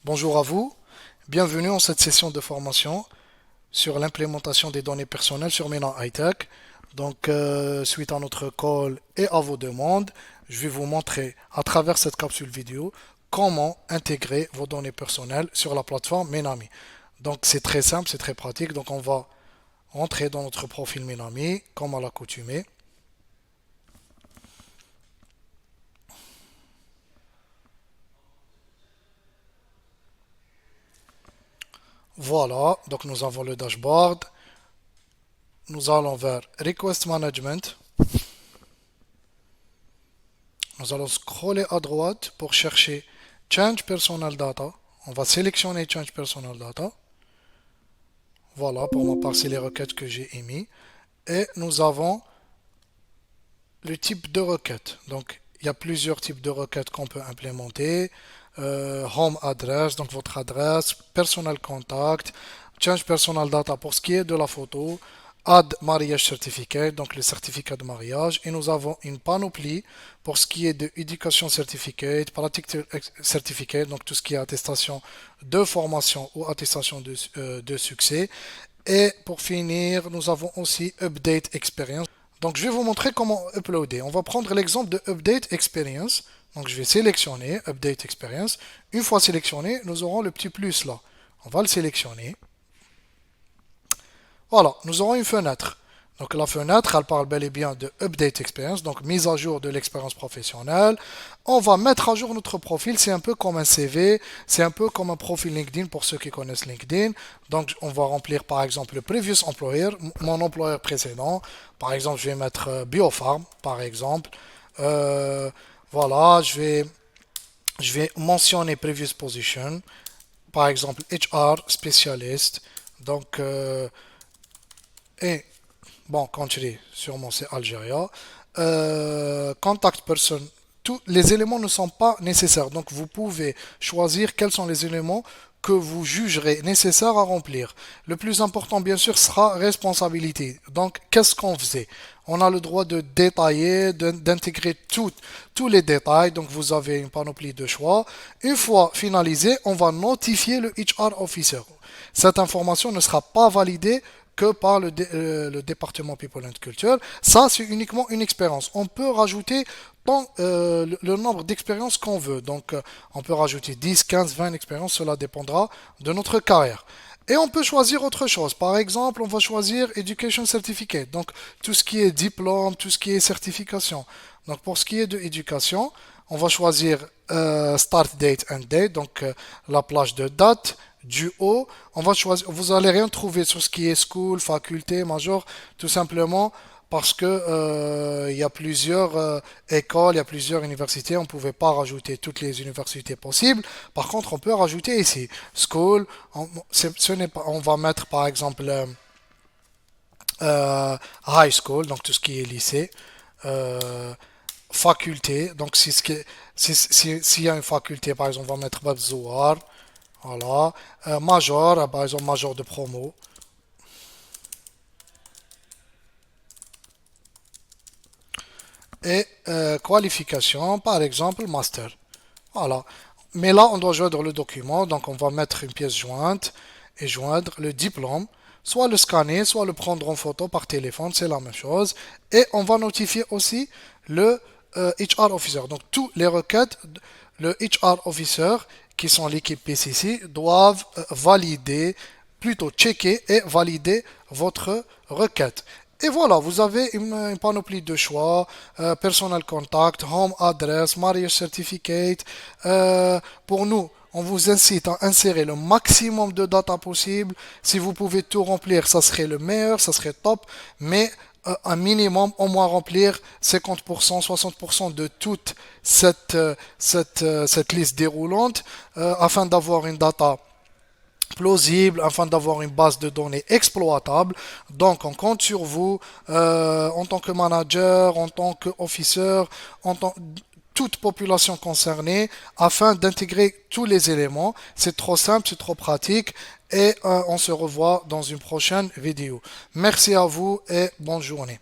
Bonjour à vous, bienvenue en cette session de formation sur l'implémentation des données personnelles sur Mena Hightech. Suite à notre call et à vos demandes, je vais vous montrer à travers cette capsule vidéo comment intégrer vos données personnelles sur la plateforme Menami. Donc, c'est très simple, c'est très pratique. Donc, on va entrer dans notre profil Menami, comme à l'accoutumée. Voilà, donc nous avons le dashboard. Nous allons vers Request Management. Nous allons scroller à droite pour chercher Change Personal Data. On va sélectionner Change Personal Data. Voilà, pour ma part, c'est les requêtes que j'ai émises. Et nous avons le type de requête. Donc, il y a plusieurs types de requêtes qu'on peut implémenter. Home address, donc votre adresse, personal contact, change personal data pour ce qui est de la photo, add marriage certificate, donc le certificat de mariage, et nous avons une panoplie pour ce qui est de education certificate, practice certificate, donc tout ce qui est attestation de formation ou attestation de succès. Et pour finir, nous avons aussi update experience. Donc, je vais vous montrer comment uploader. On va prendre l'exemple de Update Experience. Donc, je vais sélectionner Update Experience. Une fois sélectionné, nous aurons le petit plus là. On va le sélectionner. Voilà, nous aurons une fenêtre. Donc, la fenêtre, elle parle bel et bien de Update Experience, donc mise à jour de l'expérience professionnelle. On va mettre à jour notre profil. C'est un peu comme un CV, c'est un peu comme un profil LinkedIn pour ceux qui connaissent LinkedIn. Donc, on va remplir par exemple le previous employer, mon employeur précédent. Par exemple, je vais mettre Biopharm, par exemple. Euh, voilà, je vais mentionner previous position. Par exemple, HR spécialiste. Donc, et bon, country, sûrement c'est Algérie. Contact person, tous les éléments ne sont pas nécessaires. Donc vous pouvez choisir quels sont les éléments que vous jugerez nécessaires à remplir. Le plus important, bien sûr, sera responsabilité. Donc, qu'est-ce qu'on faisait? On a le droit de détailler, d'intégrer tous les détails. Donc, vous avez une panoplie de choix. Une fois finalisé, on va notifier le HR officer. Cette information ne sera pas validée que par le département People and Culture. Ça, c'est uniquement une expérience. On peut rajouter le nombre d'expériences qu'on veut. On peut rajouter 10, 15, 20 expériences. Cela dépendra de notre carrière. Et on peut choisir autre chose. Par exemple, on va choisir Education Certificate. Donc, tout ce qui est diplôme, tout ce qui est certification. Donc, pour ce qui est de éducation, on va choisir Start Date and Date. La plage de date du haut, on va choisir, vous allez rien trouver sur ce qui est school, faculté, major, tout simplement parce que il y a plusieurs écoles, il y a plusieurs universités, on ne pouvait pas rajouter toutes les universités possibles. Par contre, on peut rajouter ici school, ce n'est pas, on va mettre par exemple high school, donc tout ce qui est lycée, euh, faculté, donc s'il y a une faculté, par exemple, on va mettre Babzouar. Voilà. Major, par exemple, major de promo. Et qualification, par exemple, master. Voilà. Mais là, on doit joindre le document. Donc, on va mettre une pièce jointe et joindre le diplôme. Soit le scanner, soit le prendre en photo par téléphone, c'est la même chose. Et on va notifier aussi le HR officer. Donc, toutes les requêtes, le HR officer, qui sont l'équipe PCC, doivent valider, plutôt checker et valider votre requête. Et voilà, vous avez une panoplie de choix, personal contact, home address, marriage certificate. Pour nous, on vous incite à insérer le maximum de data possible. Si vous pouvez tout remplir, ça serait le meilleur, ça serait top. Mais un minimum, au moins remplir 50%, 60% de toute cette liste déroulante afin d'avoir une data plausible afin d'avoir une base de données exploitable. Donc, on compte sur vous en tant que manager, en tant qu'officer, en tant toute population concernée afin d'intégrer tous les éléments. C'est trop simple, c'est trop pratique et on se revoit dans une prochaine vidéo. Merci à vous et bonne journée.